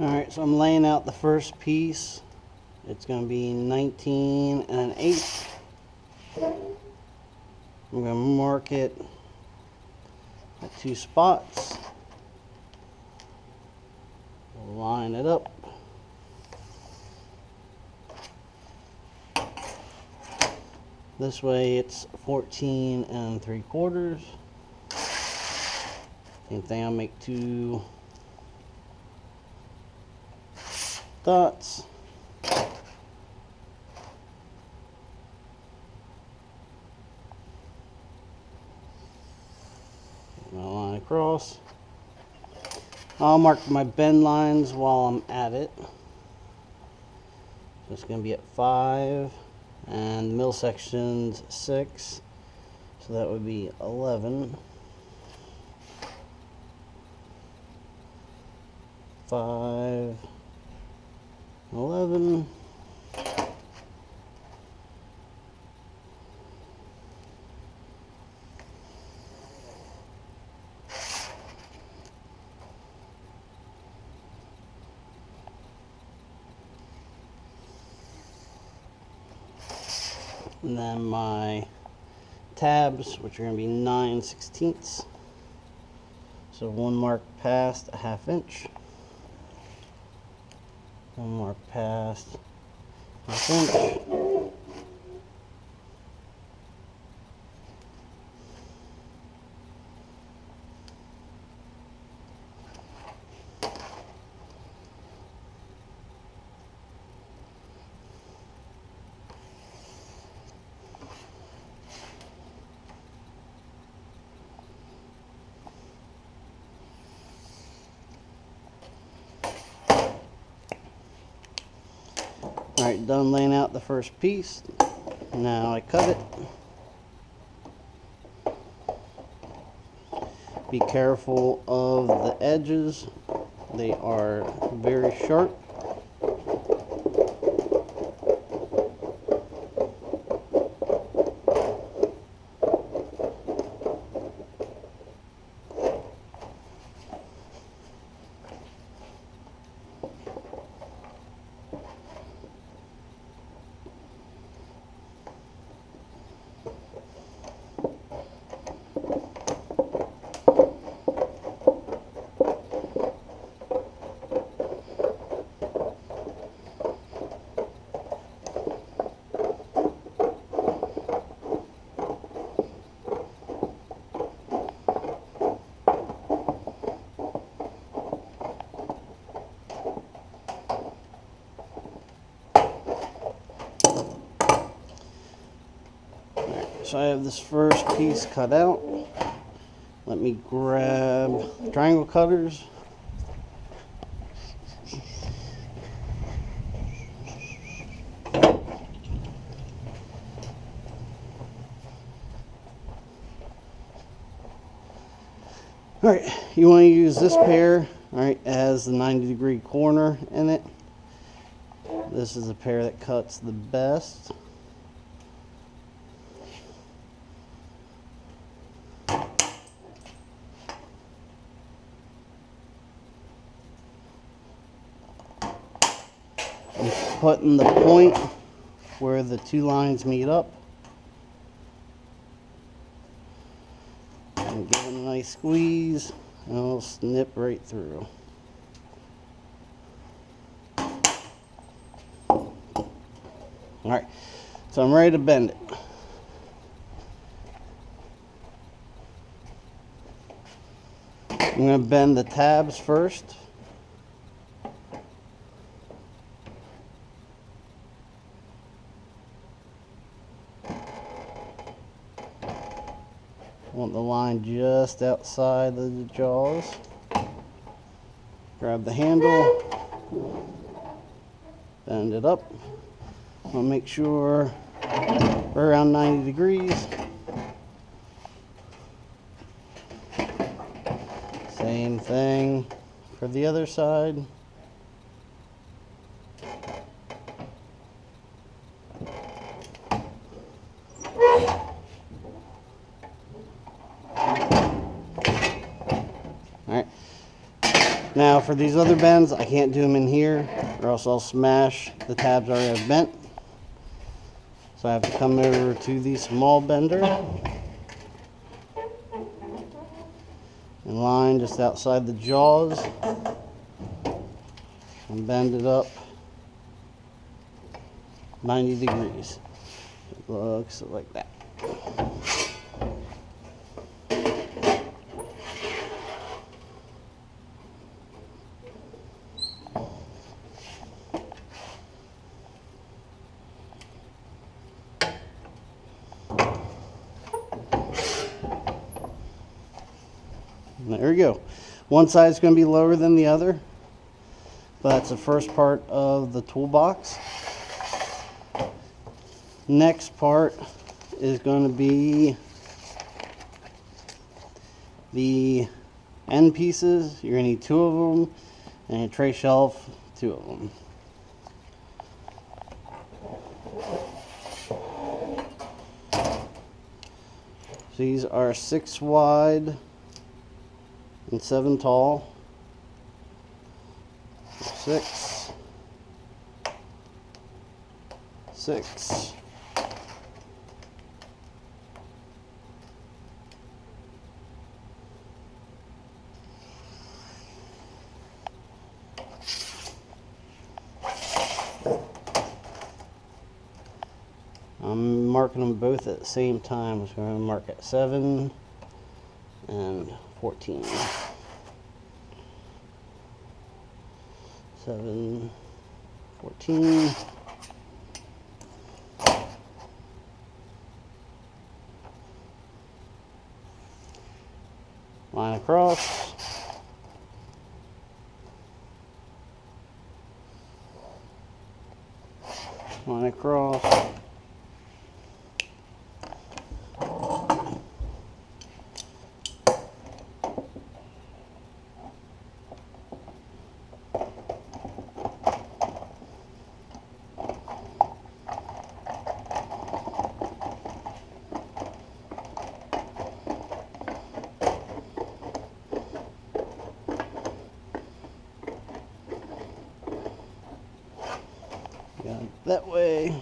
Alright, so I'm laying out the first piece. It's going to be 19 1/8. I'm going to mark it at 2 spots. Line it up. This way it's 14 3/4. Same thing, I'll make 2 dots. I'll line across. I'll mark my bend lines while I'm at it. So it's going to be at 5, and the middle section's 6, so that would be 11. 5, 11. And then my tabs, which are going to be 9/16. So 1 mark past a 1/2 inch. 1 mark past 1/2 inch. Alright, done laying out the first piece. Now I cut it. Be careful of the edges. They are very sharp. So I have this first piece cut out. Let me grab triangle cutters. Alright, you want to use this pair, alright, as the 90-degree corner in it. This is a pair that cuts the best. Putting the point where the 2 lines meet up and give it a nice squeeze, and it'll snip right through. Alright, so I'm ready to bend it. I'm going to bend the tabs first. Want the line just outside of the jaws. Grab the handle, bend it up. I'll make sure we're around 90 degrees. Same thing for the other side. Now for these other bends, I can't do them in here or else I'll smash the tabs I already have bent. So I have to come over to the small bender and line just outside the jaws and bend it up 90 degrees. It looks like that. There we go. One side is going to be lower than the other, but that's the first part of the toolbox. Next part is going to be the end pieces. You're going to need 2 of them, and a tray shelf, 2 of them. So these are 6 wide and 7 tall. 6, 6, I'm marking them both at the same time. So I'm going to mark at 7 and 14. 7, 14. Line across. Line across. Got it that way.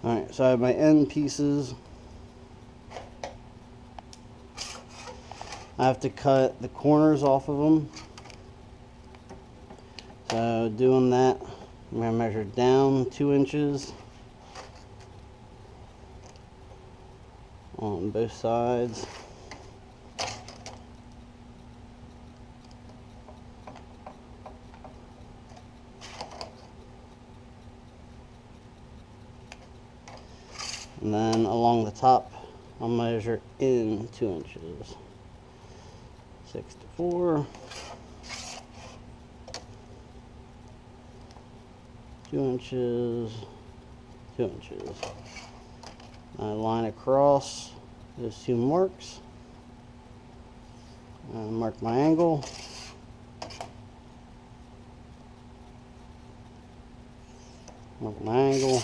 Alright, so I have my end pieces. I have to cut the corners off of them. So doing that, I'm going to measure down 2 inches on both sides. And then along the top, I'll measure in 2 inches. 64. 2 inches. 2 inches. I line across those 2 marks. And mark my angle. Mark my angle.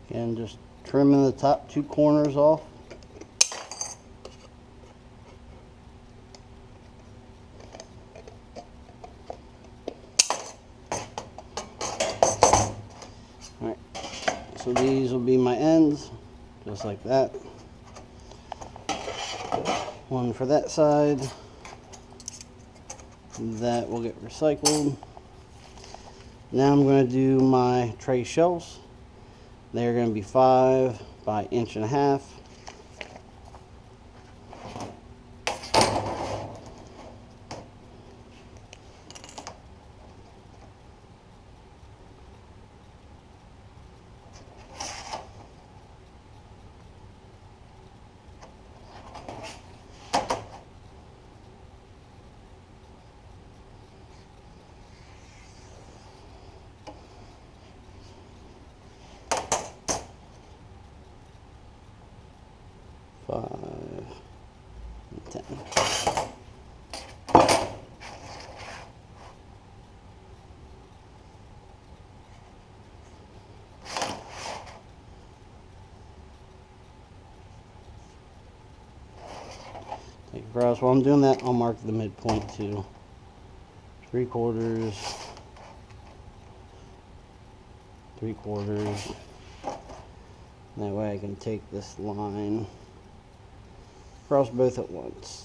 And just trimming the top 2 corners off. So these will be my ends, just like that. One for that side. That will get recycled. Now I'm going to do my tray shelves. They're going to be 5 by 1.5 inches. Take across. While I'm doing that, I'll mark the midpoint to 3/4, 3/4. That way I can take this line across both at once.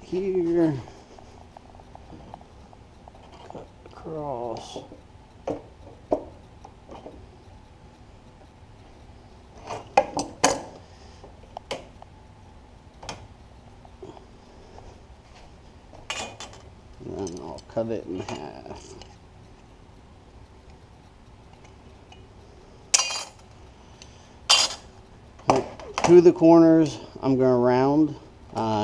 Here, cut across. And then I'll cut it in half. Right, to the corners, I'm going to round.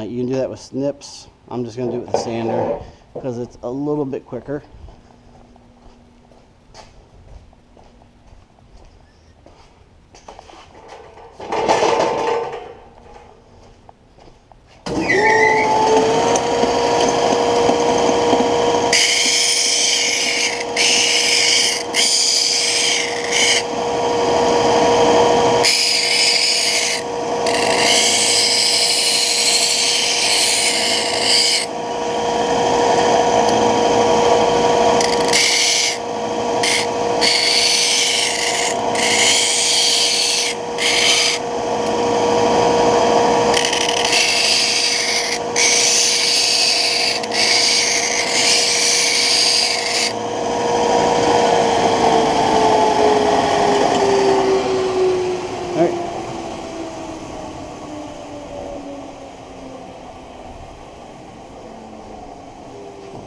You can do that with snips. I'm just going to do it with the sander because it's a little bit quicker.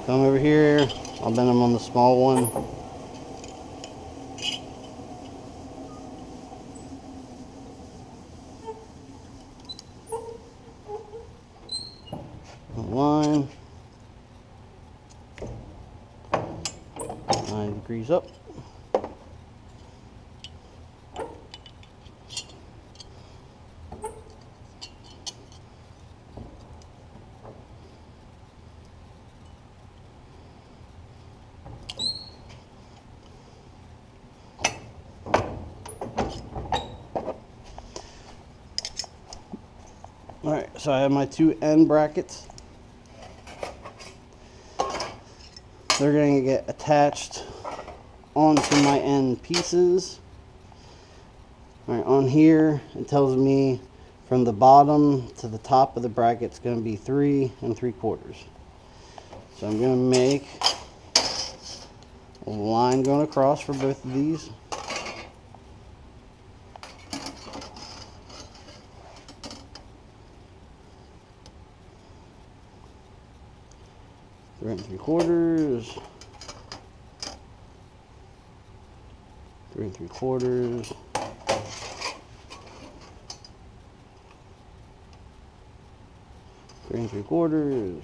Come over here, I'll bend them on the small one. Line. 9 degrees up. Alright, so I have my 2 end brackets. They're going to get attached onto my end pieces. Alright, on here it tells me from the bottom to the top of the bracket it's going to be 3 3/4. So I'm going to make a line going across for both of these. Three and 3/4, 3 3/4, 3 3/4,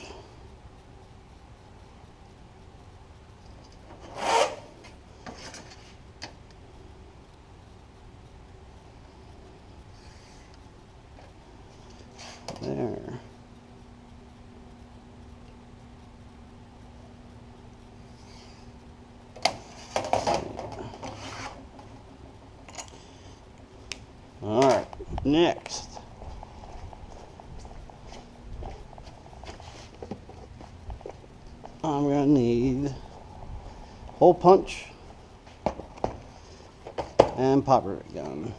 Next, I'm gonna need hole punch and pop rivet gun.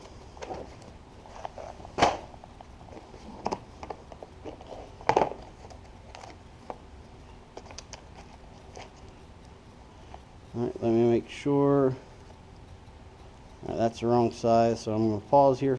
Alright, let me make sure. Alright, that's the wrong size, so I'm going to pause here